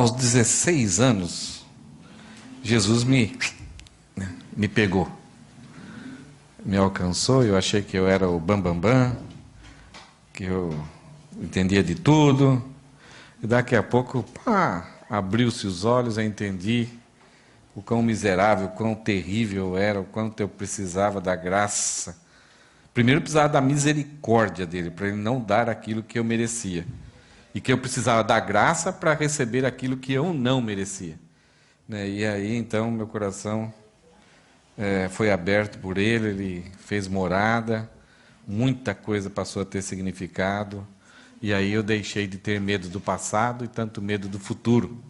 Aos 16 anos, Jesus me pegou, me alcançou. Eu achei que eu era o bambambam, que eu entendia de tudo. E daqui a pouco, abriu-se os olhos, eu entendi o quão miserável, o quão terrível eu era, o quanto eu precisava da graça. Primeiro eu precisava da misericórdia dele, para ele não dar aquilo que eu merecia. E que eu precisava da graça para receber aquilo que eu não merecia. E aí, então, meu coração foi aberto por ele, ele fez morada, muita coisa passou a ter significado. E aí eu deixei de ter medo do passado e tanto medo do futuro.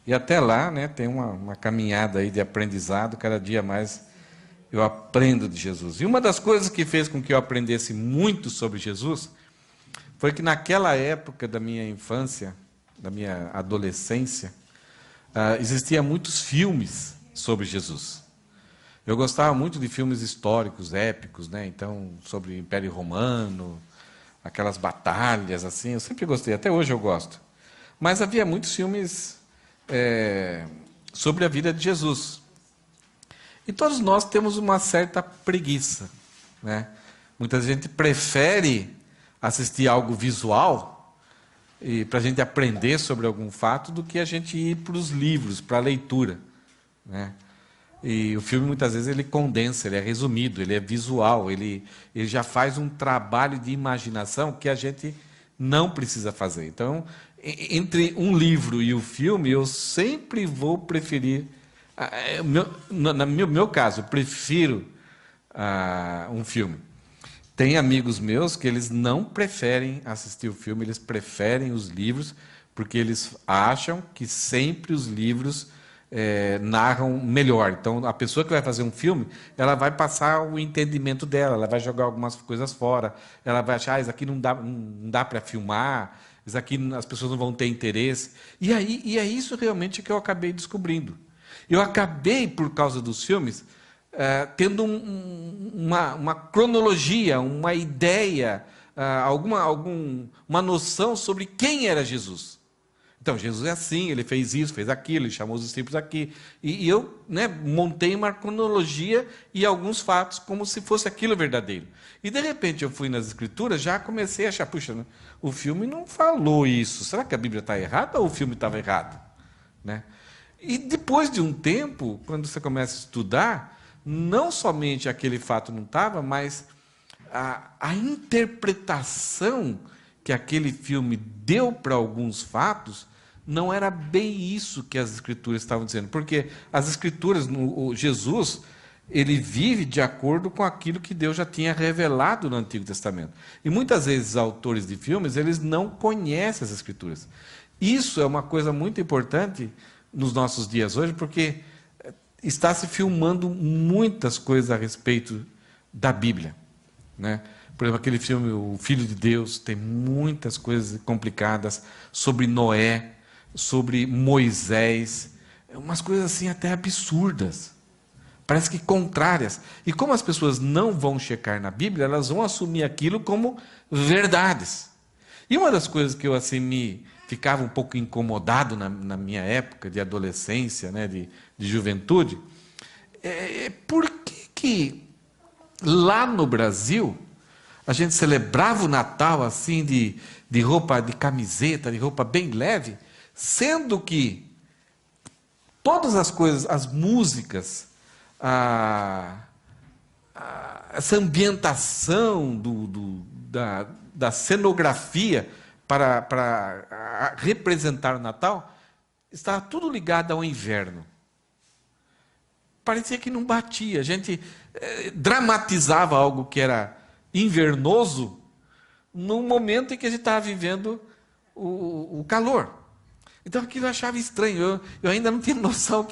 E até lá, tem uma caminhada aí de aprendizado, cada dia mais eu aprendo de Jesus. E uma das coisas que fez com que eu aprendesse muito sobre Jesus foi que naquela época da minha infância, da minha adolescência, existia muitos filmes sobre Jesus. Eu gostava muito de filmes históricos, épicos, então, sobre o Império Romano, aquelas batalhas, assim, eu sempre gostei, até hoje eu gosto. Mas havia muitos filmes sobre a vida de Jesus. E todos nós temos uma certa preguiça, Muita gente prefere assistir algo visual e para a gente aprender sobre algum fato do que a gente ir para os livros, para a leitura, E o filme muitas vezes ele condensa, ele é resumido, ele é visual, ele já faz um trabalho de imaginação que a gente não precisa fazer. Então, entre um livro e o filme, eu sempre vou preferir, no meu caso, eu prefiro um filme. Tem amigos meus que eles não preferem assistir o filme, eles preferem os livros, porque eles acham que sempre os livros narram melhor. Então, a pessoa que vai fazer um filme, ela vai passar o entendimento dela, ela vai jogar algumas coisas fora, ela vai achar, isso aqui não dá para filmar, isso aqui as pessoas não vão ter interesse. E é isso realmente que eu acabei descobrindo. Eu acabei, por causa dos filmes, tendo uma cronologia, uma ideia, uma noção sobre quem era Jesus. Então, Jesus é assim, ele fez isso, fez aquilo, ele chamou os discípulos aqui. E eu montei uma cronologia e alguns fatos como se fosse aquilo verdadeiro. E, de repente, eu fui nas Escrituras, já comecei a achar, puxa, o filme não falou isso. Será que a Bíblia está errada ou o filme estava errado? E depois de um tempo, quando você começa a estudar, não somente aquele fato não estava, mas a interpretação que aquele filme deu para alguns fatos não era bem isso que as Escrituras estavam dizendo. Porque as Escrituras, Jesus, ele vive de acordo com aquilo que Deus já tinha revelado no Antigo Testamento. E muitas vezes os autores de filmes, eles não conhecem as Escrituras. Isso é uma coisa muito importante nos nossos dias hoje, porque está se filmando muitas coisas a respeito da Bíblia. Por exemplo, aquele filme O Filho de Deus, tem muitas coisas complicadas sobre Noé, sobre Moisés, umas coisas assim até absurdas, parece que contrárias. E como as pessoas não vão checar na Bíblia, elas vão assumir aquilo como verdades. E uma das coisas que eu assim ficava um pouco incomodado na minha época de adolescência, de juventude, por que lá no Brasil a gente celebrava o Natal assim de roupa, de camiseta, de roupa bem leve, sendo que todas as coisas, as músicas, essa ambientação da cenografia para representar o Natal, estava tudo ligado ao inverno. Parecia que não batia. A gente dramatizava algo que era invernoso num momento em que a gente estava vivendo o calor. Então aquilo eu achava estranho. Eu ainda não tinha noção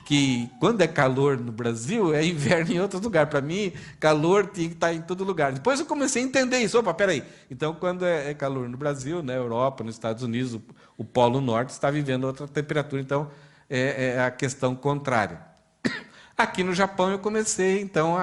que quando é calor no Brasil, é inverno em outro lugar. Para mim, calor tinha que estar em todo lugar. Depois eu comecei a entender isso. Opa, peraí. Então, quando é calor no Brasil, na Europa, nos Estados Unidos, o Polo Norte está vivendo outra temperatura. Então, é a questão contrária. Aqui no Japão eu comecei, então,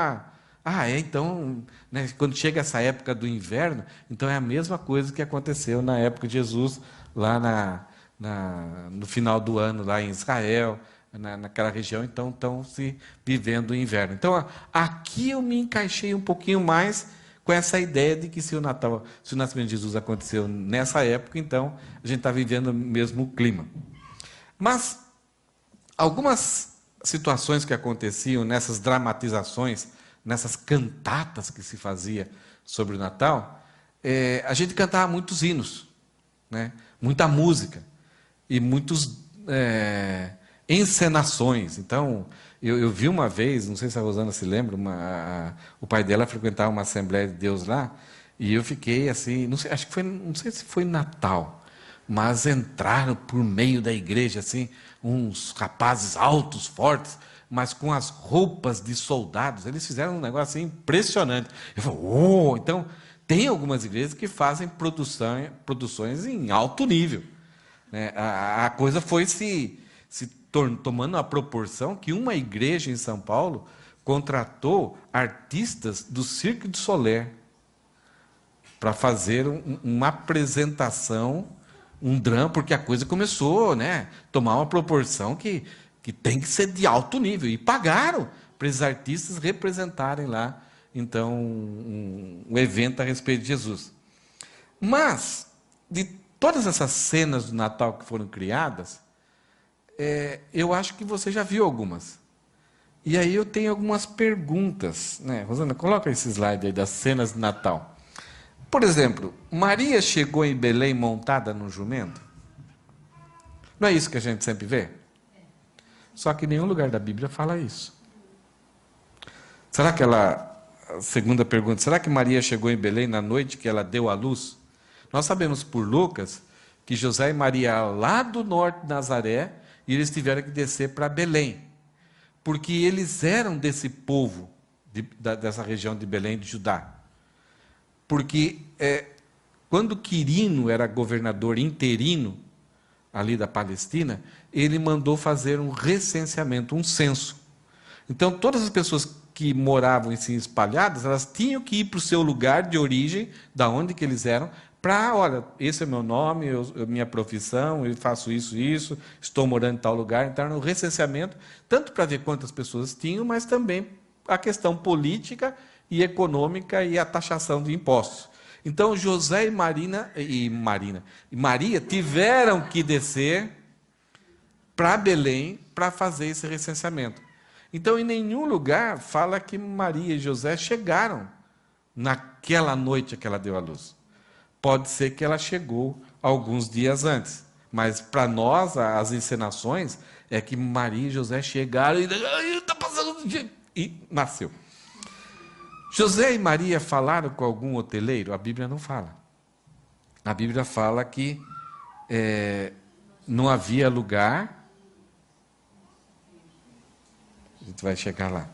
quando chega essa época do inverno, então é a mesma coisa que aconteceu na época de Jesus, lá no final do ano lá em Israel, naquela região, então estão se vivendo o inverno. Então, aqui eu me encaixei um pouquinho mais com essa ideia de que se o nascimento de Jesus aconteceu nessa época, então a gente está vivendo o mesmo clima. Mas algumas situações que aconteciam nessas dramatizações, nessas cantatas que se fazia sobre o Natal, a gente cantava muitos hinos, né? Muita música e muitos encenações. Então, eu vi uma vez, não sei se a Rosana se lembra, o pai dela frequentava uma Assembleia de Deus lá, e eu fiquei assim, não sei, acho que foi, não sei se foi Natal, mas entraram por meio da igreja assim uns rapazes altos, fortes, mas com as roupas de soldados. Eles fizeram um negócio assim, impressionante. Eu falei, oh! Então, tem algumas igrejas que fazem produções em alto nível, né? A coisa foi se tomando a proporção que uma igreja em São Paulo contratou artistas do Cirque du Soleil para fazer uma apresentação, um drama, porque a coisa começou, né, tomar uma proporção que tem que ser de alto nível. E pagaram para esses artistas representarem lá, então, um evento a respeito de Jesus. Mas, de todas essas cenas do Natal que foram criadas, eu acho que você já viu algumas. E aí eu tenho algumas perguntas, né? Rosana, coloca esse slide aí das cenas de Natal. Por exemplo, Maria chegou em Belém montada num jumento? Não é isso que a gente sempre vê? Só que em nenhum lugar da Bíblia fala isso. Será que a segunda pergunta, será que Maria chegou em Belém na noite que ela deu à luz? Nós sabemos por Lucas que José e Maria lá do norte de Nazaré, e eles tiveram que descer para Belém, porque eles eram desse povo, dessa região de Belém, de Judá. Porque quando Quirino era governador interino, ali da Palestina, ele mandou fazer um recenseamento, um censo. Então, todas as pessoas que moravam assim espalhadas, elas tinham que ir para o seu lugar de origem, da onde que eles eram, para, olha, esse é meu nome, minha profissão, eu faço isso, estou morando em tal lugar. Então, era um recenseamento, tanto para ver quantas pessoas tinham, mas também a questão política e econômica e a taxação de impostos. Então, José e Maria tiveram que descer para Belém para fazer esse recenseamento. Então, em nenhum lugar fala que Maria e José chegaram naquela noite que ela deu à luz. Pode ser que ela chegou alguns dias antes, mas para nós, as encenações, é que Maria e José chegaram e está passando do dia, e nasceu. José e Maria falaram com algum hoteleiro? A Bíblia não fala. A Bíblia fala que não havia lugar. A gente vai chegar lá.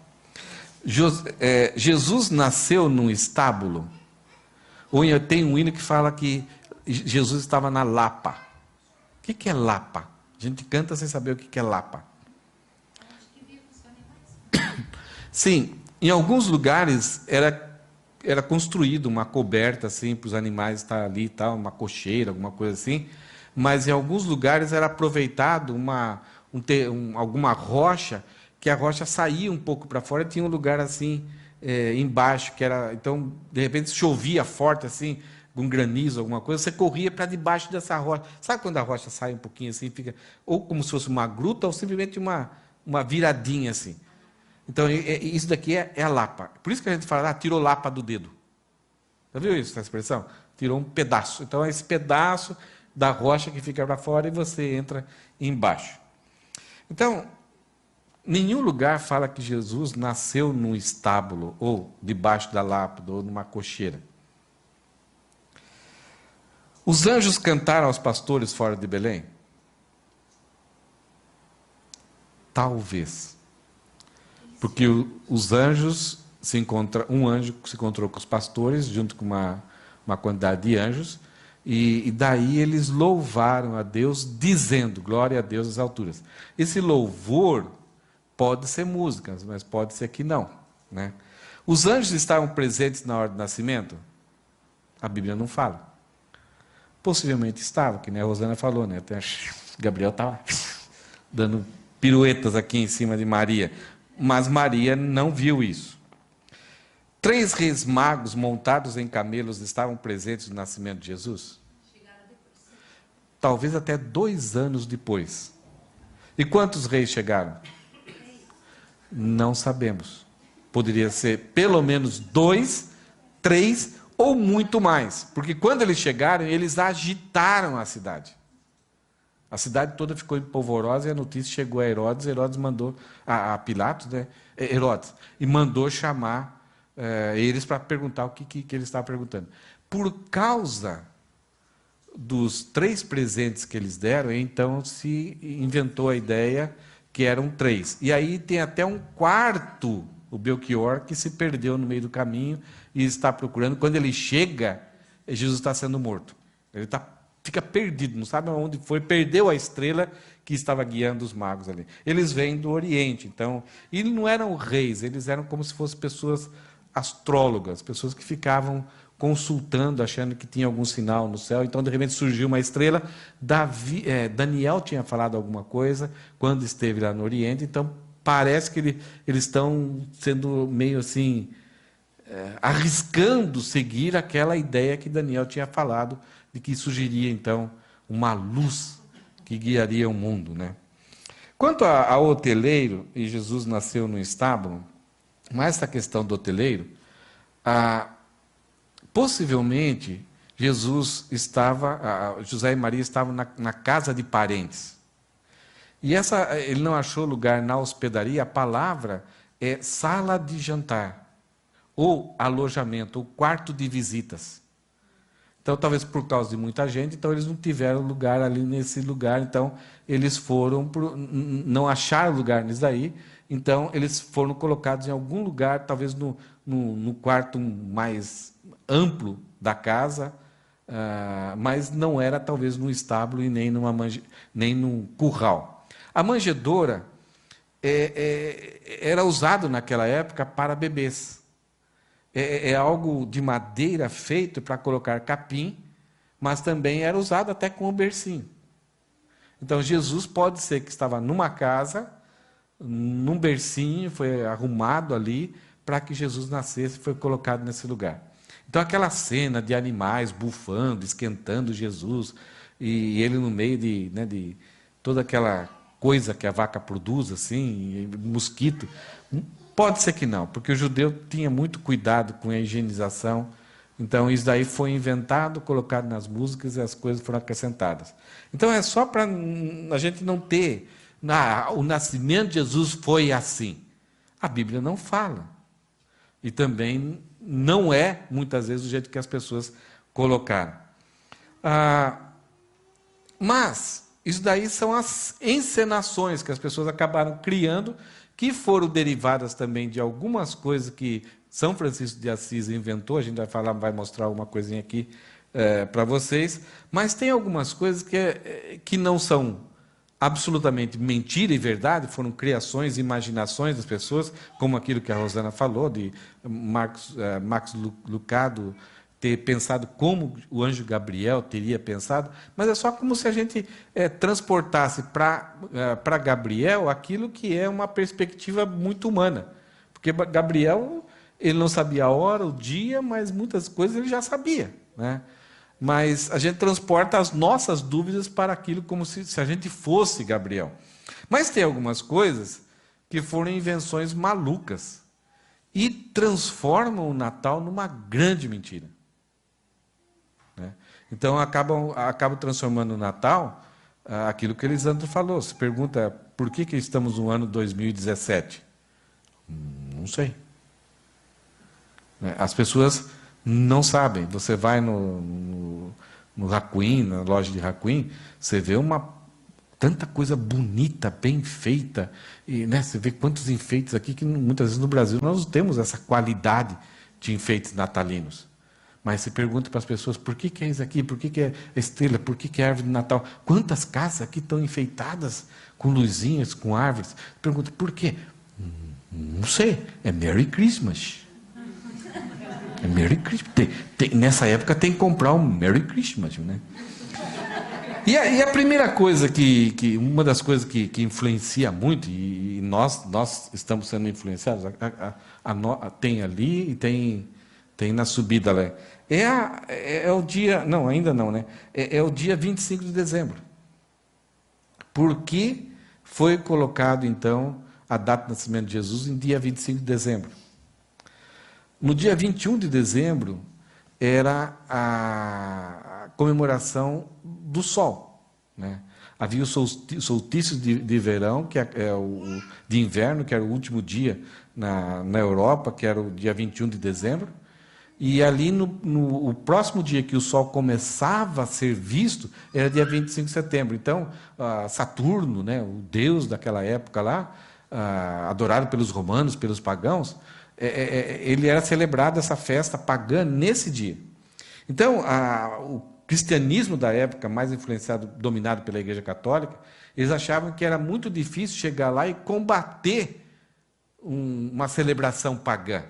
Jesus nasceu num estábulo. Ou tem um hino que fala que Jesus estava na Lapa. O que é Lapa? A gente canta sem saber o que é Lapa. Sim, em alguns lugares era construído uma coberta assim para os animais estar ali, tal, uma cocheira, alguma coisa assim. Mas em alguns lugares era aproveitado alguma rocha, que a rocha saía um pouco para fora, e tinha um lugar assim embaixo, que era, então, de repente chovia forte assim, com granizo, alguma coisa, você corria para debaixo dessa rocha. Sabe quando a rocha sai um pouquinho assim, fica ou como se fosse uma gruta, ou simplesmente uma viradinha assim. Então, isso daqui é a lapa. Por isso que a gente fala, tirou lapa do dedo. Já viu isso, essa expressão? Tirou um pedaço. Então, é esse pedaço da rocha que fica para fora e você entra embaixo. Então, nenhum lugar fala que Jesus nasceu num estábulo, ou debaixo da lâmpada, ou numa cocheira. Os anjos cantaram aos pastores fora de Belém? Talvez. Porque os anjos um anjo se encontrou com os pastores, junto com uma quantidade de anjos, e daí eles louvaram a Deus, dizendo, glória a Deus nas alturas. Esse louvor pode ser música, mas pode ser que não, né? Os anjos estavam presentes na hora do nascimento? A Bíblia não fala. Possivelmente estava, que nem a Rosana falou, né? Até Gabriel estava dando piruetas aqui em cima de Maria. Mas Maria não viu isso. 3 reis magos montados em camelos estavam presentes no nascimento de Jesus? Talvez até 2 anos depois. E quantos reis chegaram? Não sabemos. Poderia ser pelo menos 2, 3 ou muito mais. Porque quando eles chegaram, eles agitaram a cidade. A cidade toda ficou empolvorosa e a notícia chegou a Herodes. Herodes mandou, a Pilatos, né? Herodes, e mandou chamar eles para perguntar o que ele estava perguntando. Por causa dos 3 presentes que eles deram, então se inventou a ideia que eram 3. E aí tem até um quarto, o Belchior, que se perdeu no meio do caminho e está procurando. Quando ele chega, Jesus está sendo morto. Ele fica perdido, não sabe aonde foi, perdeu a estrela que estava guiando os magos ali. Eles vêm do Oriente, então, e não eram reis, eles eram como se fossem pessoas astrólogas, pessoas que ficavam consultando, achando que tinha algum sinal no céu. Então, de repente, surgiu uma estrela. Daniel tinha falado alguma coisa quando esteve lá no Oriente. Então, parece que eles estão sendo meio assim, arriscando seguir aquela ideia que Daniel tinha falado, de que surgiria, então, uma luz que guiaria o mundo, né? Quanto ao hoteleiro, e Jesus nasceu no estábulo, mas essa questão do hoteleiro, possivelmente, José e Maria estavam na casa de parentes. E ele não achou lugar na hospedaria, a palavra é sala de jantar, ou alojamento, ou quarto de visitas. Então, talvez por causa de muita gente, então eles não tiveram lugar ali nesse lugar, então eles não acharam lugar nisso daí, então eles foram colocados em algum lugar, talvez no quarto mais amplo da casa, mas não era talvez num estábulo e nem num curral. A manjedoura era usado naquela época para bebês. É algo de madeira feito para colocar capim, mas também era usado até com o bercinho. Então, Jesus pode ser que estava numa casa, num bercinho, foi arrumado ali, para que Jesus nascesse e foi colocado nesse lugar. Então, aquela cena de animais bufando, esquentando Jesus, e ele no meio de toda aquela coisa que a vaca produz, assim, mosquito. Pode ser que não, porque o judeu tinha muito cuidado com a higienização. Então, isso daí foi inventado, colocado nas músicas e as coisas foram acrescentadas. Então, é só para a gente não ter... o nascimento de Jesus foi assim. A Bíblia não fala. E também não é, muitas vezes, do jeito que as pessoas colocaram. Mas, isso daí são as encenações que as pessoas acabaram criando, que foram derivadas também de algumas coisas que São Francisco de Assis inventou. A gente vai mostrar uma coisinha aqui para vocês. Mas tem algumas coisas que não são absolutamente mentira e verdade, foram criações, imaginações das pessoas, como aquilo que a Rosana falou, de Max Lucado ter pensado como o anjo Gabriel teria pensado, mas é só como se a gente transportasse para Gabriel aquilo que é uma perspectiva muito humana. Porque Gabriel, ele não sabia a hora, o dia, mas muitas coisas ele já sabia, né? Mas a gente transporta as nossas dúvidas para aquilo como se a gente fosse Gabriel. Mas tem algumas coisas que foram invenções malucas e transformam o Natal numa grande mentira. Então, acabam transformando o Natal aquilo que Elisandro falou. Se pergunta, por que estamos no ano 2017? Não sei. As pessoas não sabem. Você vai no Racuim, na loja de Racuim, você vê tanta coisa bonita, bem feita, e você vê quantos enfeites aqui, que muitas vezes no Brasil nós não temos essa qualidade de enfeites natalinos. Mas se pergunta para as pessoas, por que é isso aqui? Por que é estrela? Por que é árvore de Natal? Quantas casas aqui estão enfeitadas com luzinhas, com árvores? Pergunta, por quê? Não sei, é Merry Christmas. É Merry Christmas. Nessa época tem que comprar um Merry Christmas, né? E a primeira coisa uma das coisas que influencia muito, e nós estamos sendo influenciados, tem ali e tem na subida lá, é o dia, não, ainda não, né? É o dia 25 de dezembro. Porque foi colocado, então, a data de nascimento de Jesus em dia 25 de dezembro. No dia 21 de dezembro, era a comemoração do sol, né? Havia o solstício de verão, que de inverno, que era o último dia na Europa, que era o dia 21 de dezembro. E ali, o próximo dia que o sol começava a ser visto, era dia 25 de setembro. Então, Saturno, né, o deus daquela época lá, adorado pelos romanos, pelos pagãos, ele era celebrado, essa festa pagã, nesse dia. Então, o cristianismo da época, mais influenciado, dominado pela Igreja Católica, eles achavam que era muito difícil chegar lá e combater uma celebração pagã.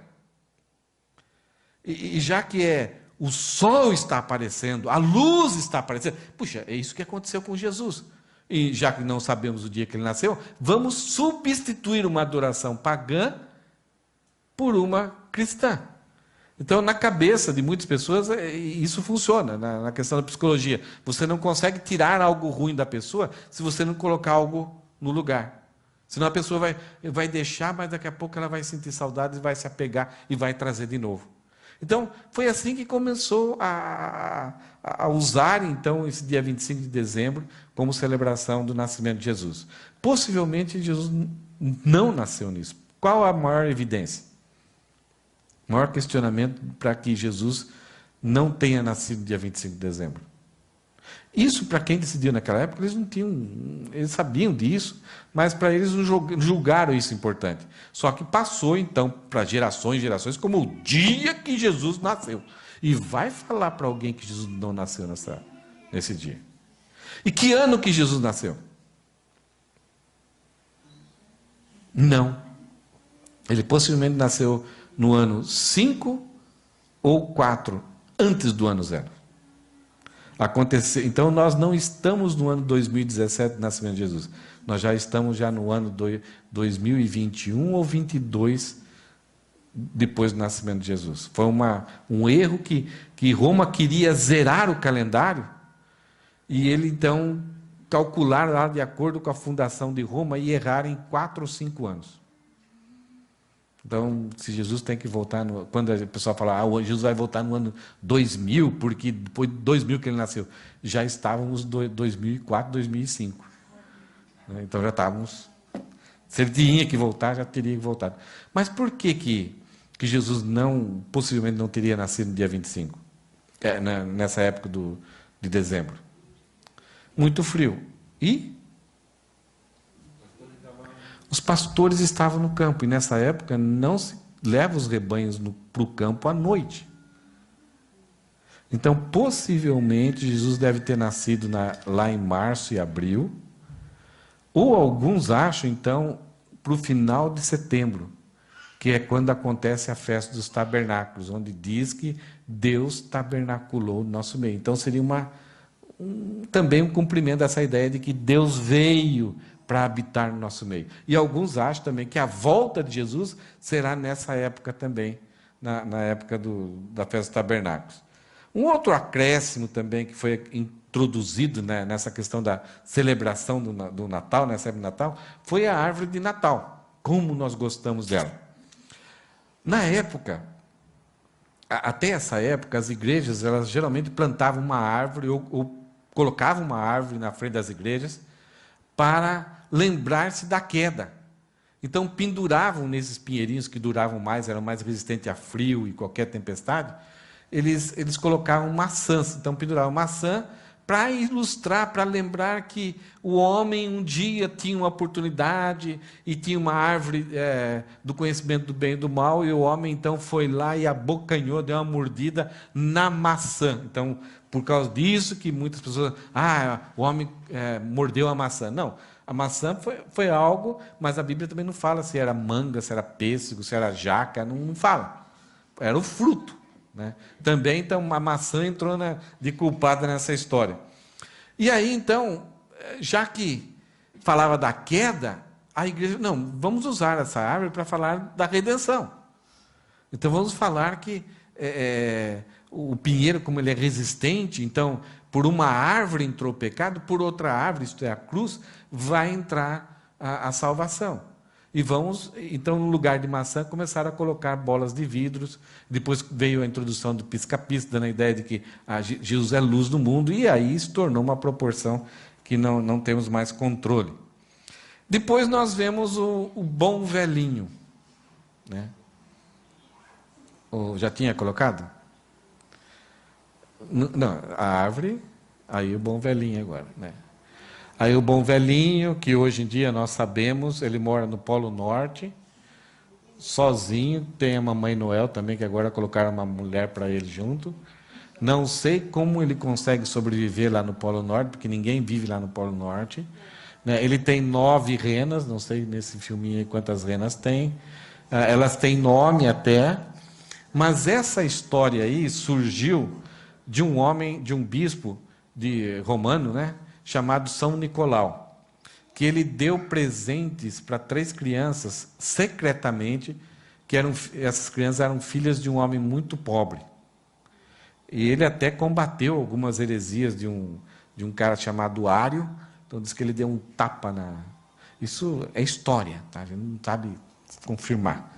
E já que o sol está aparecendo, a luz está aparecendo, puxa, é isso que aconteceu com Jesus. E já que não sabemos o dia que ele nasceu, vamos substituir uma adoração pagã por uma cristã. Então, na cabeça de muitas pessoas, isso funciona, na questão da psicologia. Você não consegue tirar algo ruim da pessoa se você não colocar algo no lugar. Senão a pessoa vai deixar, mas daqui a pouco ela vai sentir saudade, vai se apegar e vai trazer de novo. Então, foi assim que começou a usar, então, esse dia 25 de dezembro como celebração do nascimento de Jesus. Possivelmente, Jesus não nasceu nisso. Qual a maior evidência? O maior questionamento para que Jesus não tenha nascido dia 25 de dezembro. Isso, para quem decidiu naquela época, eles sabiam disso, mas para eles não julgaram isso importante. Só que passou, então, para gerações e gerações, como o dia que Jesus nasceu. E vai falar para alguém que Jesus não nasceu nesse dia. E que ano que Jesus nasceu? Não. Ele possivelmente nasceu no ano 5 ou 4, antes do ano 0. Então, nós não estamos no ano 2017 do nascimento de Jesus. Nós já estamos no ano 2021 ou 22 depois do nascimento de Jesus. Foi um erro que Roma queria zerar o calendário, e ele, então, calcular lá de acordo com a fundação de Roma e errar em 4 ou 5 anos. Então, se Jesus tem que voltar, quando a pessoa fala, Jesus vai voltar no ano 2000, porque depois de 2000 que ele nasceu, já estávamos em 2004, 2005. Então já estávamos, se ele tinha que voltar, já teria que voltar. Mas por que Jesus possivelmente não teria nascido no dia 25? Nessa época de dezembro? Muito frio. E os pastores estavam no campo, e nessa época não se leva os rebanhos para o campo à noite. Então, possivelmente, Jesus deve ter nascido lá em março e abril, ou alguns acham, então, para o final de setembro, que é quando acontece a festa dos tabernáculos, onde diz que Deus tabernaculou no nosso meio. Então, seria também um cumprimento dessa ideia de que Deus veio para habitar no nosso meio. E alguns acham também que a volta de Jesus será nessa época também, na época da festa dos tabernáculos. Um outro acréscimo também que foi introduzido, né, nessa questão da celebração do Natal, nessa época do Natal, foi a árvore de Natal. Como nós gostamos dela. Na época, até essa época, as igrejas, elas geralmente plantavam uma árvore ou colocavam uma árvore na frente das igrejas para lembrar-se da queda. Então, penduravam nesses pinheirinhos que duravam mais, eram mais resistentes a frio e qualquer tempestade, eles colocavam maçãs. Então, penduravam maçã para ilustrar, para lembrar que o homem um dia tinha uma oportunidade e tinha uma árvore do conhecimento do bem e do mal, e o homem, então, foi lá e abocanhou, deu uma mordida na maçã. Então, por causa disso que muitas pessoas... o homem mordeu a maçã. Não, a maçã foi algo, mas a Bíblia também não fala se era manga, se era pêssego, se era jaca, não fala. Era o fruto. Né? Também, então, a maçã entrou de culpada nessa história. E aí, então, já que falava da queda, a igreja, não, vamos usar essa árvore para falar da redenção. Então, vamos falar que o pinheiro, como ele é resistente, então, por uma árvore entrou o pecado, por outra árvore, isto é, a cruz, vai entrar a salvação. E vamos, então, no lugar de maçã, começaram a colocar bolas de vidros. Depois veio a introdução do pisca-pisca, dando a ideia de que Jesus é luz do mundo, e aí se tornou uma proporção que não temos mais controle. Depois nós vemos o bom velhinho, né? Já tinha colocado? Não, a árvore, aí o bom velhinho agora, né? Aí o bom velhinho, que hoje em dia nós sabemos, ele mora no Polo Norte, sozinho, tem a Mamãe Noel também, que agora colocaram uma mulher para ele junto. Não sei como ele consegue sobreviver lá no Polo Norte, porque ninguém vive lá no Polo Norte. Ele tem 9 renas, não sei nesse filminho aí quantas renas tem. Elas têm nome até, mas essa história aí surgiu de um homem, de um bispo romano, né, chamado São Nicolau, que ele deu presentes para 3 crianças secretamente, essas crianças eram filhas de um homem muito pobre. E ele até combateu algumas heresias de um cara chamado Ário. Então diz que ele deu um tapa na... Isso é história, tá? A gente não sabe confirmar.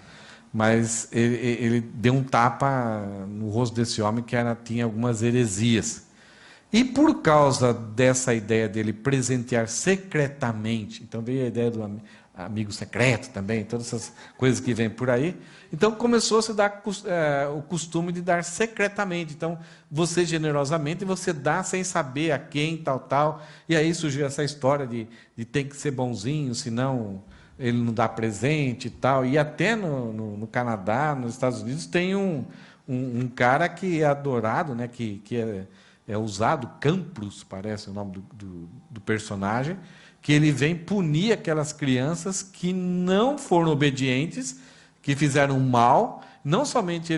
Mas ele deu um tapa no rosto desse homem que tinha algumas heresias. E por causa dessa ideia dele presentear secretamente, então veio a ideia do amigo secreto também, todas essas coisas que vêm por aí. Então começou a se dar o costume de dar secretamente. Então você generosamente, você dá sem saber a quem, tal. E aí surgiu essa história de tem que ser bonzinho, senão ele não dá presente e tal. E até no Canadá, nos Estados Unidos, tem um cara que é adorado, né, que é usado, Campros, parece o nome do personagem, que ele vem punir aquelas crianças que não foram obedientes, que fizeram mal. Não somente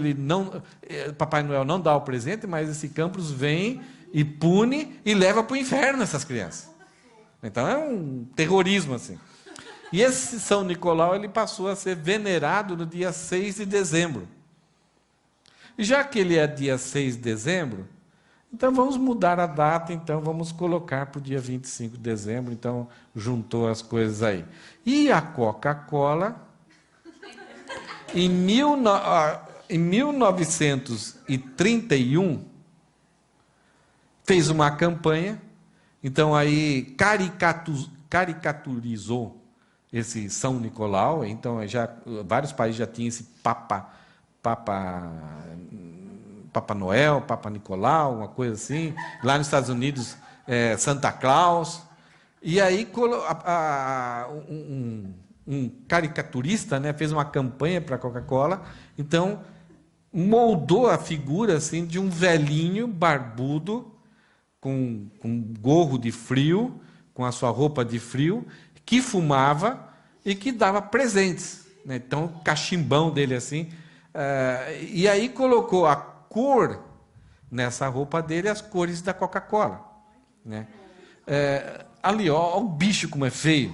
Papai Noel não dá o presente, mas esse Campros vem e pune e leva para o inferno essas crianças. Então é um terrorismo assim. E esse São Nicolau ele passou a ser venerado no dia 6 de dezembro. E já que ele é dia 6 de dezembro, então vamos mudar a data, então vamos colocar para o dia 25 de dezembro, então juntou as coisas aí. E a Coca-Cola, em 1931, fez uma campanha, então aí caricaturizou esse São Nicolau, então vários países já tinham esse Papa Noel, Papa Nicolau, uma coisa assim. Lá nos Estados Unidos, Santa Claus. E aí um caricaturista, né, fez uma campanha para a Coca-Cola, então moldou a figura assim, de um velhinho barbudo, com gorro de frio, com a sua roupa de frio, que fumava e que dava presentes. Né? Então, o cachimbão dele assim. E aí colocou a cor nessa roupa dele, as cores da Coca-Cola, né? Ali, ó, o bicho como é feio,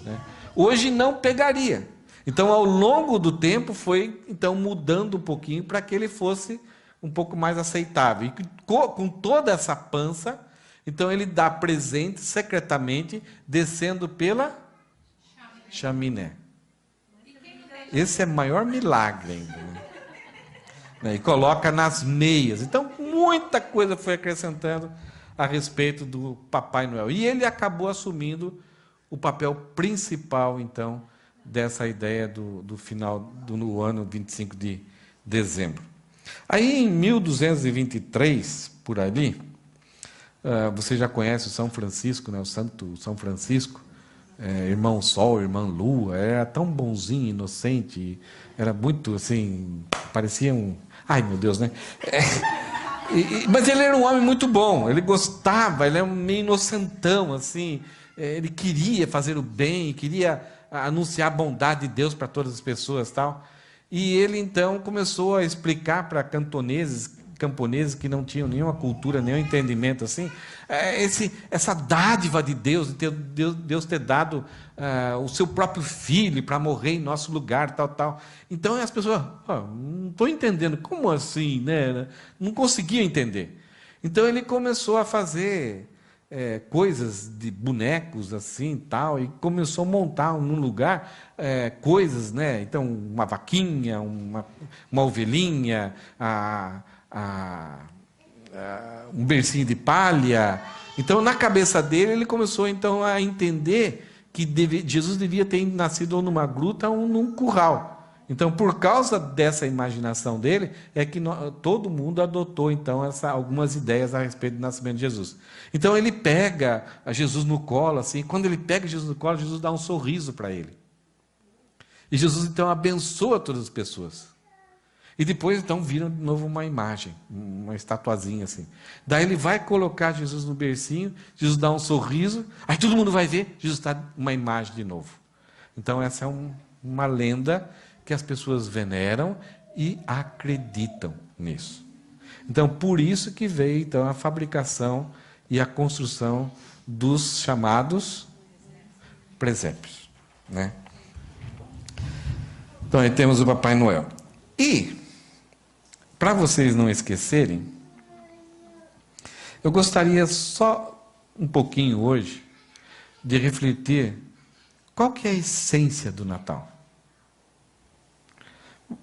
né? Hoje não pegaria. Então, ao longo do tempo, foi então mudando um pouquinho para que ele fosse um pouco mais aceitável. E com toda essa pança, então ele dá presente secretamente, descendo pela chaminé. Esse é o maior milagre ainda, né? E coloca nas meias. Então, muita coisa foi acrescentando a respeito do Papai Noel. E ele acabou assumindo o papel principal, então, dessa ideia do final no ano 25 de dezembro. Aí, em 1223, por ali, você já conhece o São Francisco, né, o Santo São Francisco, irmão Sol, irmã Lua, era tão bonzinho, inocente, era muito, assim, parecia um... Ai, meu Deus, né? Mas ele era um homem muito bom, ele gostava, ele era meio inocentão, assim, ele queria fazer o bem, queria anunciar a bondade de Deus para todas as pessoas, tal. E ele, então, começou a explicar para cantoneses camponeses que não tinham nenhuma cultura, nenhum entendimento assim, essa dádiva de Deus, Deus ter dado o seu próprio filho para morrer em nosso lugar, tal. Então as pessoas, não estou entendendo, como assim, né? Não conseguia entender. Então ele começou a fazer coisas de bonecos assim, tal, e começou a montar num lugar coisas, né? Então uma vaquinha, uma ovelhinha, um bercinho de palha. Então na cabeça dele ele começou então a entender que Jesus devia ter nascido ou numa gruta ou num curral. Então, por causa dessa imaginação dele, é que todo mundo adotou, então, algumas ideias a respeito do nascimento de Jesus. Então, ele pega Jesus no colo, assim, quando ele pega Jesus no colo, Jesus dá um sorriso para ele. E Jesus, então, abençoa todas as pessoas. E depois, então, vira de novo uma imagem, uma estatuazinha, assim. Daí ele vai colocar Jesus no bercinho, Jesus dá um sorriso, aí todo mundo vai ver, Jesus está uma imagem de novo. Então, essa é uma lenda que as pessoas veneram e acreditam nisso. Então, por isso que veio então a fabricação e a construção dos chamados presépios, né? Então, aí temos o Papai Noel. E, para vocês não esquecerem, eu gostaria só um pouquinho hoje de refletir qual que é a essência do Natal.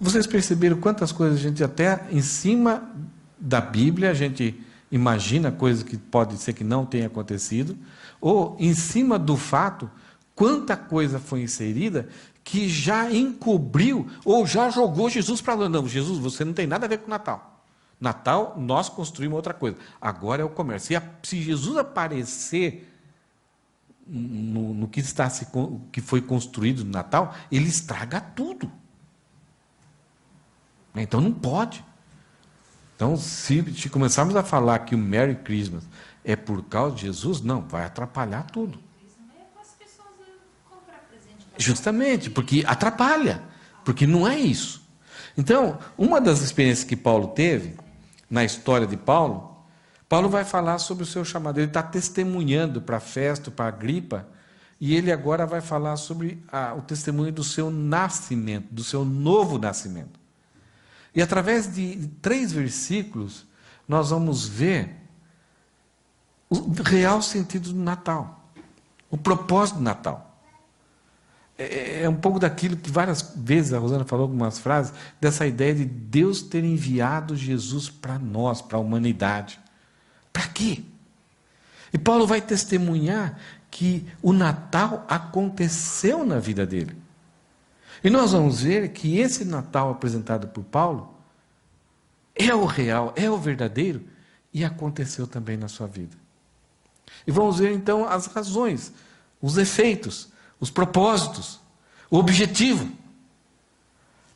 Vocês perceberam quantas coisas a gente até em cima da Bíblia, a gente imagina coisas que pode ser que não tenha acontecido, ou em cima do fato, quanta coisa foi inserida que já encobriu ou já jogou Jesus para lá. Não, Jesus, você não tem nada a ver com o Natal. Natal, nós construímos outra coisa. Agora é o comércio. Se Jesus aparecer no que foi construído no Natal, ele estraga tudo. Então não pode. Então, se começarmos a falar que o Merry Christmas é por causa de Jesus, não, vai atrapalhar tudo. Justamente, porque atrapalha, porque não é isso. Então, uma das experiências que Paulo teve, na história de Paulo vai falar sobre o seu chamado. Ele está testemunhando para Festo, para Agripa, e ele agora vai falar sobre o testemunho do seu nascimento, do seu novo nascimento. E através de 3 versículos, nós vamos ver o real sentido do Natal, o propósito do Natal. É um pouco daquilo que várias vezes a Rosana falou, algumas frases, dessa ideia de Deus ter enviado Jesus para nós, para a humanidade. Para quê? E Paulo vai testemunhar que o Natal aconteceu na vida dele. E nós vamos ver que esse Natal apresentado por Paulo é o real, é o verdadeiro, e aconteceu também na sua vida. E vamos ver então as razões, os efeitos, os propósitos, o objetivo.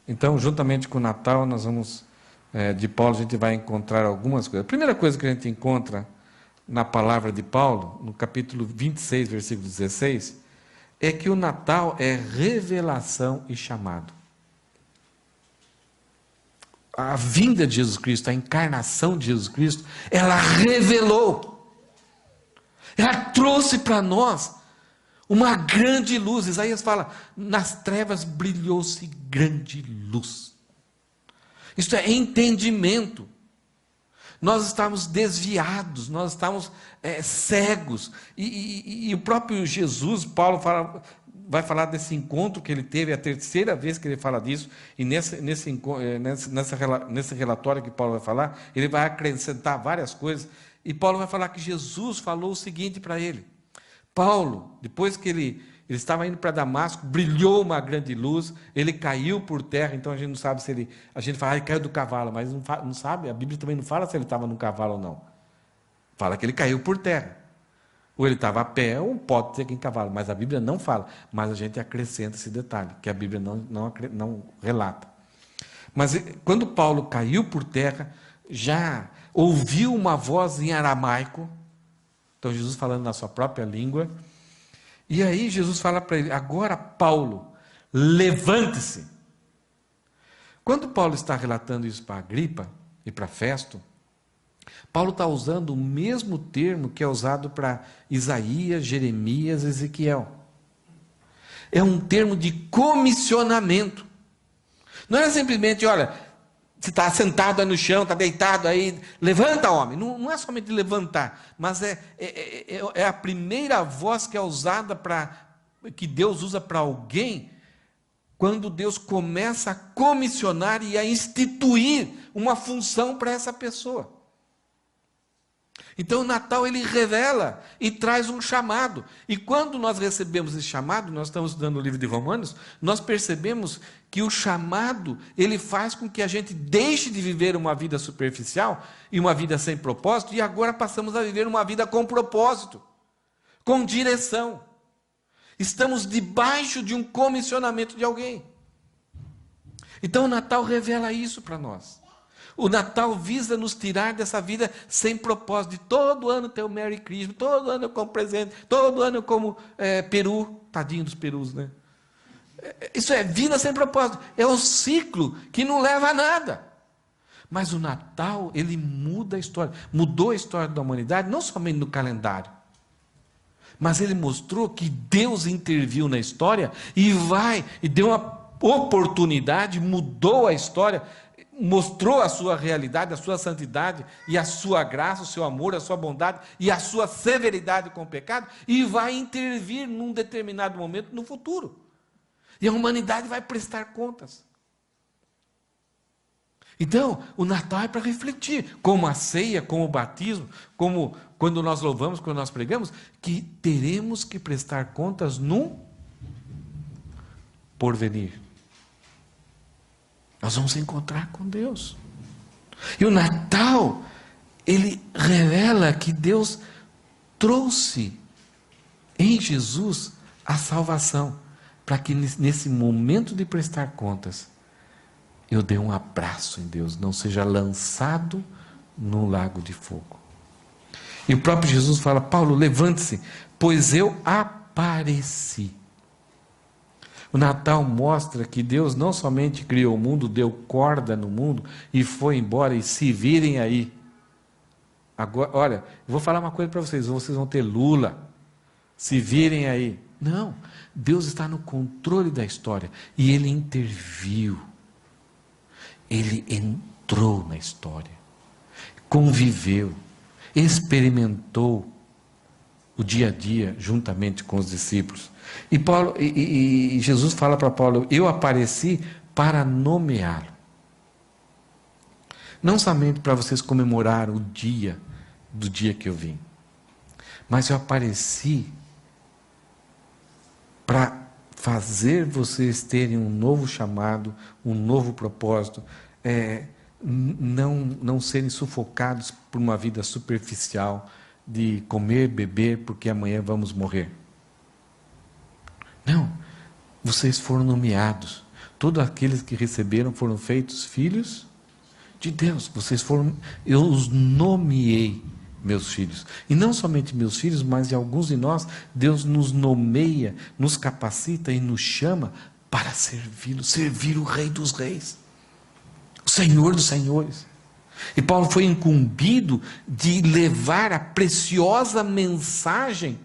Então, juntamente com o Natal, nós vamos, de Paulo, a gente vai encontrar algumas coisas. A primeira coisa que a gente encontra na palavra de Paulo, no capítulo 26, versículo 16, é que o Natal é revelação e chamado. A vinda de Jesus Cristo, a encarnação de Jesus Cristo, ela revelou, ela trouxe para nós uma grande luz. Isaías fala, nas trevas brilhou-se grande luz. Isto é entendimento. Nós estávamos desviados, nós estávamos cegos. E o próprio Jesus, Paulo vai falar desse encontro que ele teve, é a terceira vez que ele fala disso, e nesse relatório que Paulo vai falar, ele vai acrescentar várias coisas, e Paulo vai falar que Jesus falou o seguinte para ele. Paulo, depois que ele estava indo para Damasco, brilhou uma grande luz, ele caiu por terra, então a gente não sabe se ele... A gente fala, ele caiu do cavalo, mas não sabe, a Bíblia também não fala se ele estava no cavalo ou não. Fala que ele caiu por terra. Ou ele estava a pé, ou pode ser que em cavalo, mas a Bíblia não fala. Mas a gente acrescenta esse detalhe, que a Bíblia não relata. Mas quando Paulo caiu por terra, já ouviu uma voz em aramaico, então Jesus falando na sua própria língua, e aí Jesus fala para ele, agora Paulo, levante-se. Quando Paulo está relatando isso para Agripa e para Festo, Paulo está usando o mesmo termo que é usado para Isaías, Jeremias, Ezequiel. É um termo de comissionamento. Não é simplesmente, olha, você está sentado aí no chão, está deitado aí, levanta, homem. Não é somente levantar, mas é a primeira voz que é usada que Deus usa para alguém, quando Deus começa a comissionar e a instituir uma função para essa pessoa. Então o Natal ele revela e traz um chamado. E quando nós recebemos esse chamado, nós estamos estudando o livro de Romanos, nós percebemos que o chamado, ele faz com que a gente deixe de viver uma vida superficial e uma vida sem propósito, e agora passamos a viver uma vida com propósito, com direção. Estamos debaixo de um comissionamento de alguém. Então o Natal revela isso para nós. O Natal visa nos tirar dessa vida sem propósito. De todo ano ter o Merry Christmas, todo ano eu como presente, todo ano eu como peru. Tadinho dos perus, né? Isso é vida sem propósito. É um ciclo que não leva a nada. Mas o Natal, ele muda a história. Mudou a história da humanidade, não somente no calendário. Mas ele mostrou que Deus interviu na história e deu uma oportunidade, mudou a história, mostrou a sua realidade, a sua santidade, e a sua graça, o seu amor, a sua bondade, e a sua severidade com o pecado, e vai intervir num determinado momento no futuro. E a humanidade vai prestar contas. Então, o Natal é para refletir, como a ceia, como o batismo, como quando nós louvamos, quando nós pregamos, que teremos que prestar contas no porvenir. Nós vamos encontrar com Deus. E o Natal, ele revela que Deus trouxe em Jesus a salvação, para que nesse momento de prestar contas, eu dê um abraço em Deus, não seja lançado no lago de fogo. E o próprio Jesus fala: Paulo, levante-se, pois eu apareci. O Natal mostra que Deus não somente criou o mundo, deu corda no mundo e foi embora, e se virem aí. Agora, olha, eu vou falar uma coisa para vocês vão ter Lula, se virem aí. Não, Deus está no controle da história e Ele interviu. Ele entrou na história, conviveu, experimentou o dia a dia juntamente com os discípulos. E Jesus fala para Paulo: eu apareci para nomeá-lo. Não somente para vocês comemorar o dia do dia que eu vim, mas eu apareci para fazer vocês terem um novo chamado, um novo propósito, não serem sufocados por uma vida superficial de comer, beber, porque amanhã vamos morrer. Não, vocês foram nomeados. Todos aqueles que receberam foram feitos filhos de Deus. Eu os nomeei meus filhos. E não somente meus filhos, mas de alguns de nós, Deus nos nomeia, nos capacita e nos chama para servi-lo, servir o Rei dos Reis, o Senhor dos Senhores. E Paulo foi incumbido de levar a preciosa mensagem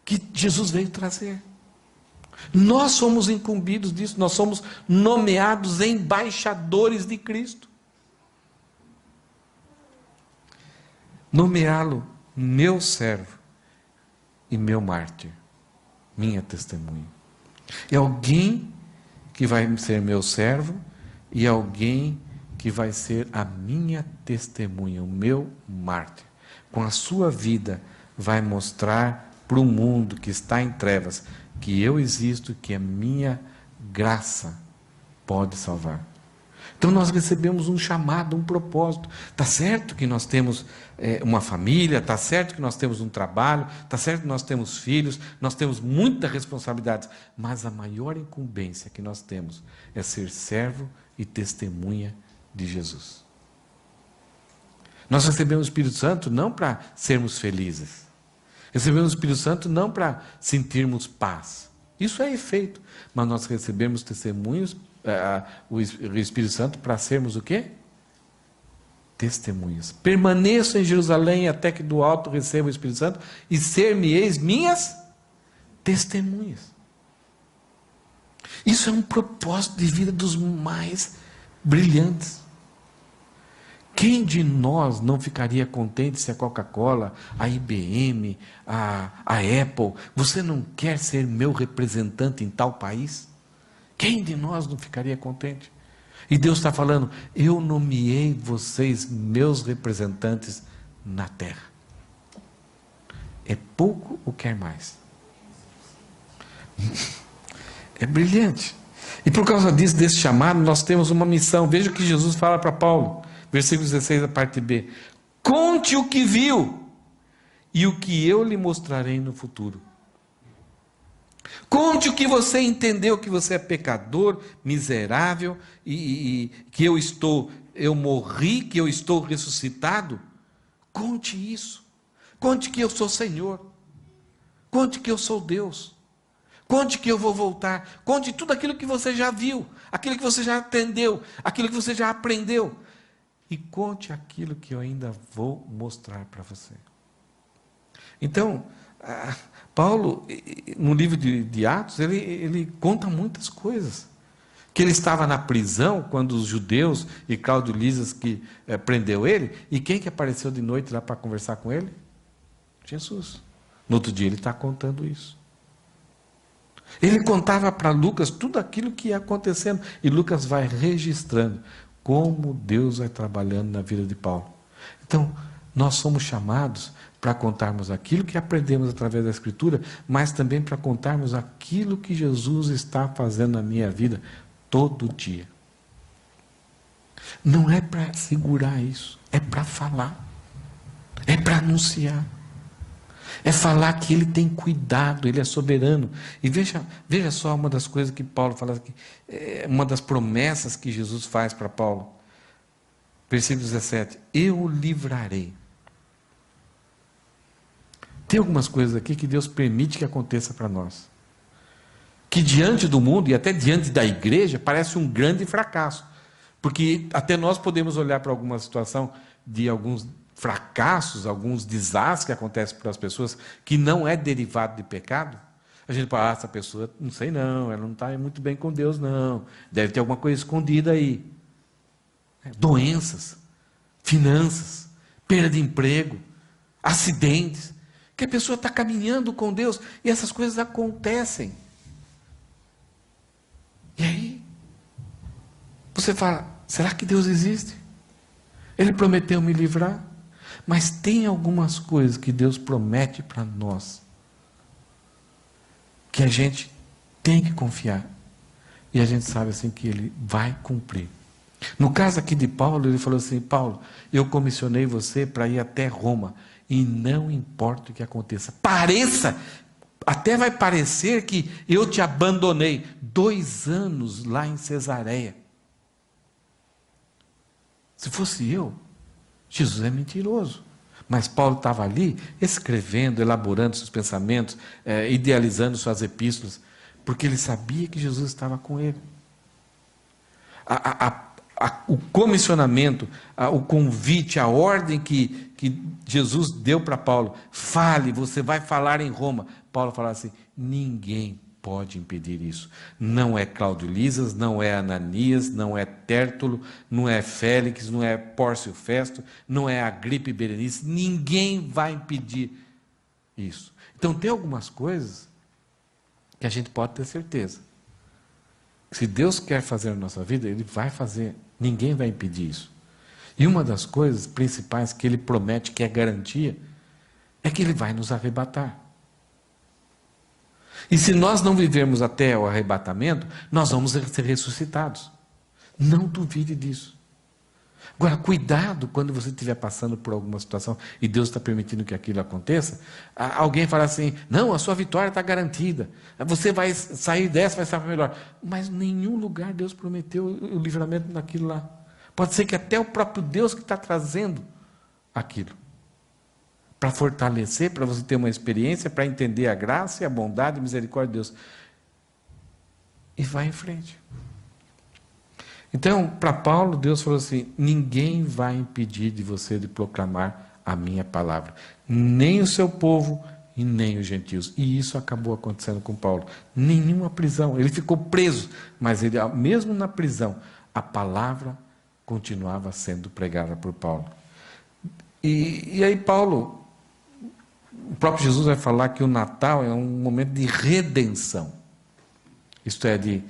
que Jesus veio trazer. Nós somos incumbidos disso, nós somos nomeados embaixadores de Cristo. Nomeá-lo meu servo e meu mártir, minha testemunha. É alguém que vai ser meu servo e alguém que vai ser a minha testemunha, o meu mártir. Com a sua vida vai mostrar para o mundo que está em trevas que eu existo, que a minha graça pode salvar. Então nós recebemos um chamado, um propósito. Está certo que nós temos uma família, está certo que nós temos um trabalho, está certo que nós temos filhos, nós temos muitas responsabilidades, mas a maior incumbência que nós temos é ser servo e testemunha de Jesus. Nós recebemos o Espírito Santo não para sermos felizes. Recebemos o Espírito Santo não para sentirmos paz. Isso é efeito. Mas nós recebemos testemunhos, o Espírito Santo para sermos o quê? testemunhas. Permaneço em Jerusalém até que do alto receba o Espírito Santo e ser-me-eis minhas testemunhas. Isso é um propósito de vida dos mais brilhantes. Quem de nós não ficaria contente se a Coca-Cola, a IBM, a Apple, você não quer ser meu representante em tal país? Quem de nós não ficaria contente? E Deus está falando, eu nomeei vocês meus representantes na terra. É pouco ou quer mais? É brilhante. E por causa disso, desse chamado, nós temos uma missão. Veja o que Jesus fala para Paulo. Versículo 16, a parte B. Conte o que viu e o que eu lhe mostrarei no futuro. Conte o que você entendeu, que você é pecador, miserável, e que eu morri, que eu estou ressuscitado. Conte isso. Conte que eu sou Senhor. Conte que eu sou Deus. Conte que eu vou voltar. Conte tudo aquilo que você já viu, aquilo que você já entendeu, aquilo que você já aprendeu. E conte aquilo que eu ainda vou mostrar para você. Então, Paulo, no livro de Atos, ele conta muitas coisas. Que ele estava na prisão, quando os judeus e Cláudio Lisas que prendeu ele, e quem que apareceu de noite lá para conversar com ele? Jesus. No outro dia ele está contando isso. Ele contava para Lucas tudo aquilo que ia acontecendo, e Lucas vai registrando como Deus vai trabalhando na vida de Paulo. Então, nós somos chamados para contarmos aquilo que aprendemos através da Escritura, mas também para contarmos aquilo que Jesus está fazendo na minha vida todo dia. Não é para segurar isso, é para falar, é para anunciar. É falar que Ele tem cuidado, Ele é soberano. E veja só uma das coisas que Paulo fala aqui, uma das promessas que Jesus faz para Paulo. Versículo 17, eu o livrarei. Tem algumas coisas aqui que Deus permite que aconteça para nós. Que diante do mundo e até diante da igreja parece um grande fracasso. Porque até nós podemos olhar para alguma situação de alguns fracassos, alguns desastres que acontecem para as pessoas, que não é derivado de pecado. A gente fala, essa pessoa, não sei não, ela não está muito bem com Deus não, deve ter alguma coisa escondida aí. Doenças, finanças, perda de emprego, acidentes, que a pessoa está caminhando com Deus, e essas coisas acontecem. E aí, você fala, será que Deus existe? Ele prometeu me livrar? Mas tem algumas coisas que Deus promete para nós, que a gente tem que confiar, e a gente sabe assim que Ele vai cumprir. No caso aqui de Paulo, ele falou assim, Paulo, eu comissionei você para ir até Roma, e não importa o que aconteça, até vai parecer que eu te abandonei, 2 anos lá em Cesareia. Se fosse eu, Jesus é mentiroso. Mas Paulo estava ali escrevendo, elaborando seus pensamentos, idealizando suas epístolas, porque ele sabia que Jesus estava com ele. O comissionamento, o convite, a ordem que Jesus deu para Paulo, fale, você vai falar em Roma. Paulo falava assim, ninguém pode impedir isso. Não é Cláudio Lisas, não é Ananias, não é Tértulo, não é Félix, não é Pórcio Festo, não é Agripa e Berenice, ninguém vai impedir isso. Então tem algumas coisas que a gente pode ter certeza. Se Deus quer fazer na nossa vida, Ele vai fazer, ninguém vai impedir isso. E uma das coisas principais que Ele promete, que é garantia, é que Ele vai nos arrebatar. E se nós não vivermos até o arrebatamento, nós vamos ser ressuscitados. Não duvide disso. Agora, cuidado quando você estiver passando por alguma situação e Deus está permitindo que aquilo aconteça. Alguém fala assim, não, a sua vitória está garantida. Você vai sair dessa, vai estar melhor. Mas em nenhum lugar Deus prometeu o livramento daquilo lá. Pode ser que até o próprio Deus que está trazendo aquilo. Para fortalecer, para você ter uma experiência, para entender a graça e a bondade e a misericórdia de Deus. E vai em frente. Então, para Paulo, Deus falou assim: ninguém vai impedir de você de proclamar a minha palavra, nem o seu povo e nem os gentios. E isso acabou acontecendo com Paulo. Nenhuma prisão, ele ficou preso, mas ele, mesmo na prisão, a palavra continuava sendo pregada por Paulo. E aí Paulo, o próprio Jesus vai falar que o Natal é um momento de redenção, isto é, de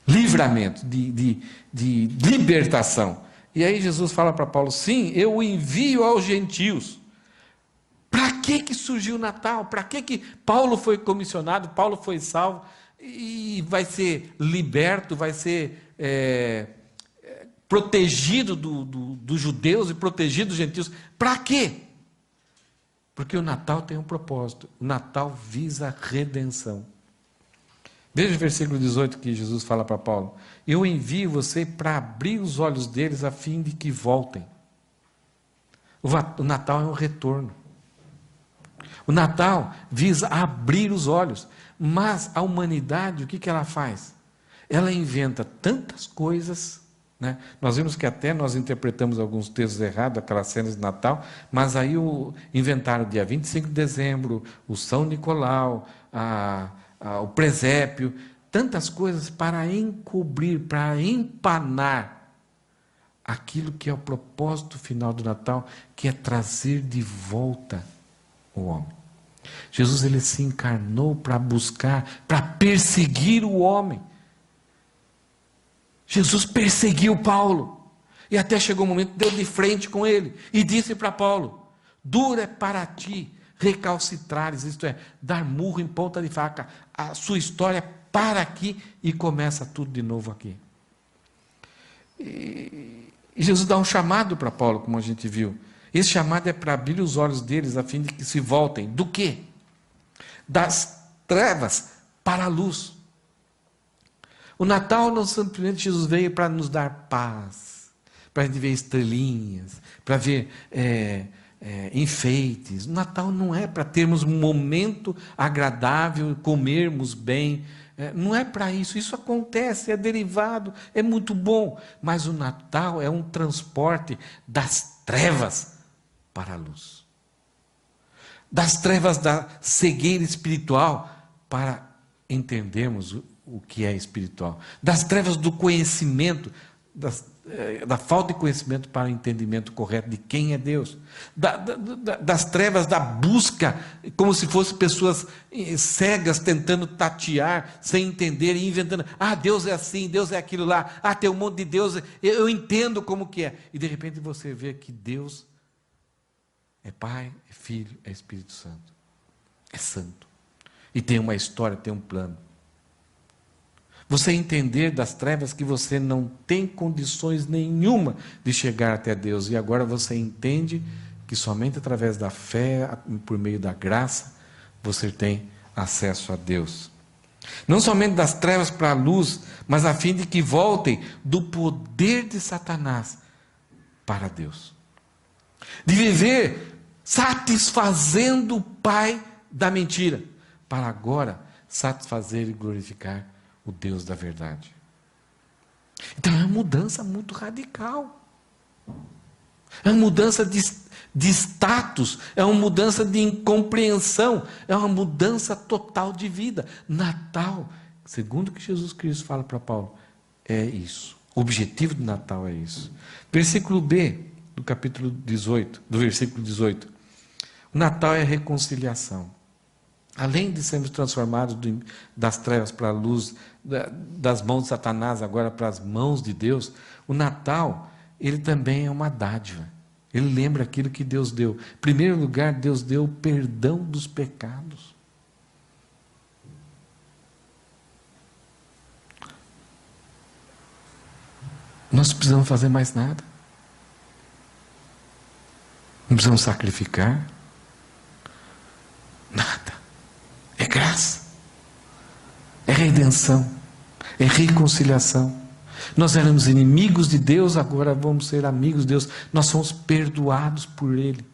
livramento, de libertação. E aí Jesus fala para Paulo: sim, eu o envio aos gentios. Para que surgiu o Natal? Para que Paulo foi comissionado, Paulo foi salvo e vai ser liberto, vai ser protegido dos judeus e protegido dos gentios? Para quê? Porque o Natal tem um propósito. O Natal visa a redenção. Veja o versículo 18 que Jesus fala para Paulo: eu envio você para abrir os olhos deles a fim de que voltem. O Natal é um retorno. O Natal visa abrir os olhos. Mas a humanidade, o que ela faz? Ela inventa tantas coisas, né? Nós vimos que até nós interpretamos alguns textos errados, aquelas cenas de Natal, mas aí inventaram o dia 25 de dezembro, o São Nicolau, o presépio, tantas coisas para encobrir, para empanar aquilo que é o propósito final do Natal, que é trazer de volta o homem. Jesus, ele se encarnou para buscar, para perseguir o homem. Jesus perseguiu Paulo, e até chegou um momento, deu de frente com ele, e disse para Paulo: duro é para ti recalcitrares, isto é, dar murro em ponta de faca, a sua história para aqui e começa tudo de novo aqui. E Jesus dá um chamado para Paulo, como a gente viu. Esse chamado é para abrir os olhos deles a fim de que se voltem. Do quê? Das trevas para a luz. O Natal não simplesmente Jesus veio para nos dar paz, para a gente ver estrelinhas, para ver enfeites. O Natal não é para termos um momento agradável, comermos bem. Não é para isso. Isso acontece, é derivado, é muito bom. Mas o Natal é um transporte das trevas para a luz. Das trevas da cegueira espiritual para entendermos o que é espiritual. Das trevas do conhecimento, da falta de conhecimento para o entendimento correto de quem é Deus. Das trevas da busca, como se fossem pessoas cegas tentando tatear, sem entender e inventando. Deus é assim, Deus é aquilo lá. Tem um monte de Deus, eu entendo como que é. E de repente você vê que Deus é Pai, é Filho, é Espírito Santo. É santo. E tem uma história, tem um plano. Você entender das trevas que você não tem condições nenhuma de chegar até Deus. E agora você entende que somente através da fé, por meio da graça, você tem acesso a Deus. Não somente das trevas para a luz, mas a fim de que voltem do poder de Satanás para Deus. De viver satisfazendo o pai da mentira, para agora satisfazer e glorificar o Deus da verdade. Então é uma mudança muito radical. É uma mudança de status, é uma mudança de incompreensão, é uma mudança total de vida. Natal, segundo o que Jesus Cristo fala para Paulo, é isso. O objetivo do Natal é isso. Versículo B, do capítulo 18, do versículo 18. O Natal é reconciliação. Além de sermos transformados das trevas para a luz, das mãos de Satanás agora para as mãos de Deus, o Natal, ele também é uma dádiva. Ele lembra aquilo que Deus deu. Em primeiro lugar, Deus deu o perdão dos pecados. Nós não precisamos fazer mais nada. Não precisamos sacrificar. Nada. É graça. É redenção. É reconciliação. Nós éramos inimigos de Deus, agora vamos ser amigos de Deus. Nós somos perdoados por Ele.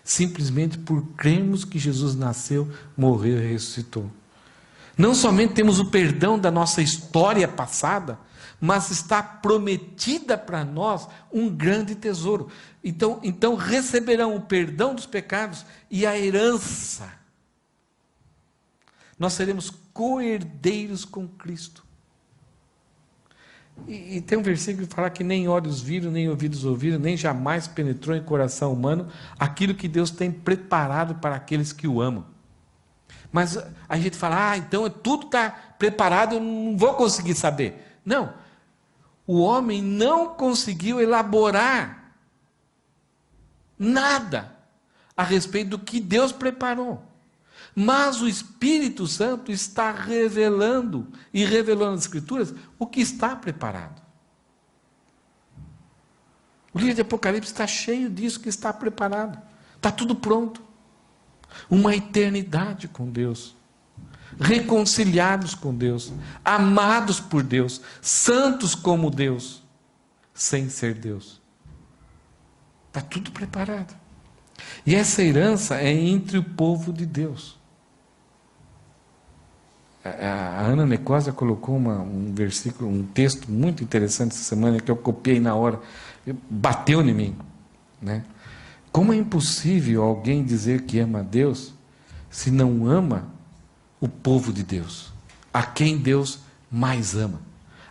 Simplesmente por crermos que Jesus nasceu, morreu e ressuscitou. Não somente temos o perdão da nossa história passada, mas está prometida para nós um grande tesouro. Então receberão o perdão dos pecados e a herança. Nós seremos co-herdeiros com Cristo. E tem um versículo que fala que nem olhos viram, nem ouvidos ouviram, nem jamais penetrou em coração humano aquilo que Deus tem preparado para aqueles que o amam. Mas a gente fala, então tudo está preparado, eu não vou conseguir saber. Não, o homem não conseguiu elaborar nada a respeito do que Deus preparou. Mas o Espírito Santo está revelando e revelando nas Escrituras o que está preparado. O livro de Apocalipse está cheio disso que está preparado. Está tudo pronto. Uma eternidade com Deus. Reconciliados com Deus. Amados por Deus. Santos como Deus. Sem ser Deus. Está tudo preparado. E essa herança é entre o povo de Deus. A Ana Necosa colocou um versículo, um texto muito interessante essa semana, que eu copiei na hora, bateu em mim, né? Como é impossível alguém dizer que ama a Deus, se não ama o povo de Deus, a quem Deus mais ama,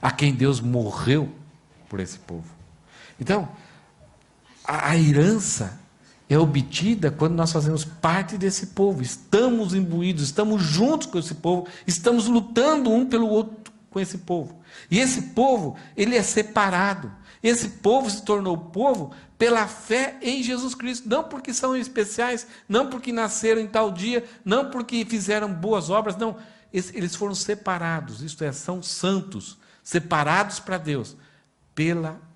a quem Deus morreu por esse povo. Então, a herança é obtida quando nós fazemos parte desse povo, estamos imbuídos, estamos juntos com esse povo, estamos lutando um pelo outro com esse povo. E esse povo, ele é separado. Esse povo se tornou povo pela fé em Jesus Cristo, não porque são especiais, não porque nasceram em tal dia, não porque fizeram boas obras, não. Eles foram separados, isto é, são santos, separados para Deus,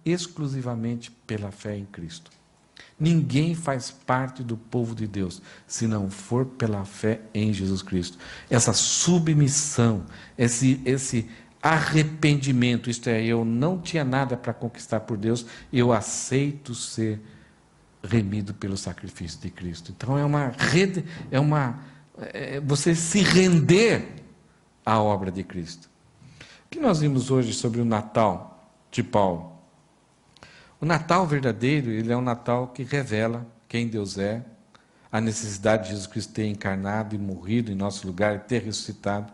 exclusivamente pela fé em Cristo. Ninguém faz parte do povo de Deus se não for pela fé em Jesus Cristo. Essa submissão, esse arrependimento, isto é, eu não tinha nada para conquistar por Deus, eu aceito ser remido pelo sacrifício de Cristo. Então você se render à obra de Cristo. O que nós vimos hoje sobre o Natal de Paulo? O Natal verdadeiro, ele é um Natal que revela quem Deus é, a necessidade de Jesus Cristo ter encarnado e morrido em nosso lugar e ter ressuscitado.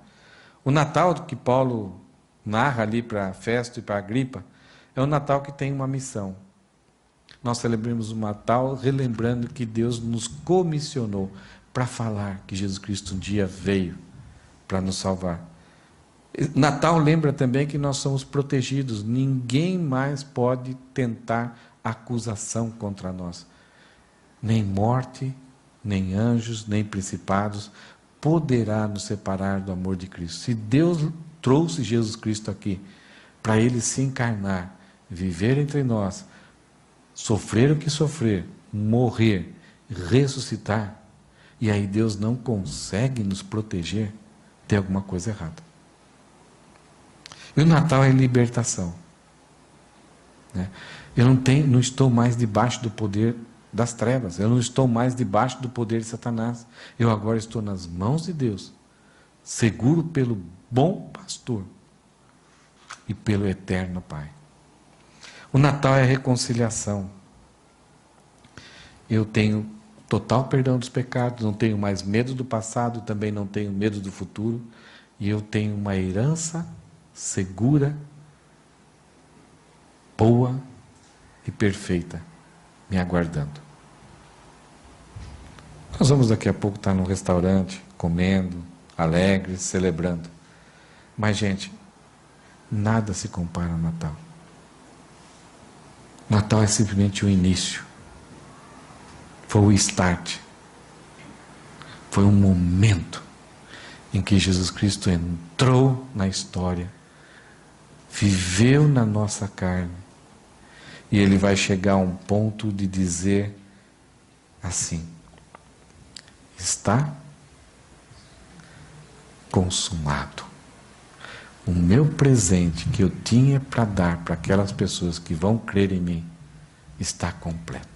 O Natal que Paulo narra ali para Festo e para Agripa, é um Natal que tem uma missão. Nós celebramos o Natal relembrando que Deus nos comissionou para falar que Jesus Cristo um dia veio para nos salvar. Natal lembra também que nós somos protegidos, ninguém mais pode tentar acusação contra nós. Nem morte, nem anjos, nem principados poderá nos separar do amor de Cristo. Se Deus trouxe Jesus Cristo aqui para Ele se encarnar, viver entre nós, sofrer o que sofrer, morrer, ressuscitar, e aí Deus não consegue nos proteger, tem alguma coisa errada. E o Natal é libertação. Né? Eu não estou mais debaixo do poder das trevas. Eu não estou mais debaixo do poder de Satanás. Eu agora estou nas mãos de Deus, seguro pelo bom pastor e pelo eterno Pai. O Natal é a reconciliação. Eu tenho total perdão dos pecados, não tenho mais medo do passado, também não tenho medo do futuro, e eu tenho uma herança segura, boa e perfeita me aguardando. Nós vamos daqui a pouco estar num restaurante, comendo, alegres, celebrando. Mas, gente, nada se compara ao Natal. Natal é simplesmente o início. Foi o start. Foi um momento em que Jesus Cristo entrou na história, viveu na nossa carne, e Ele vai chegar a um ponto de dizer assim: está consumado. O meu presente que eu tinha para dar para aquelas pessoas que vão crer em mim está completo.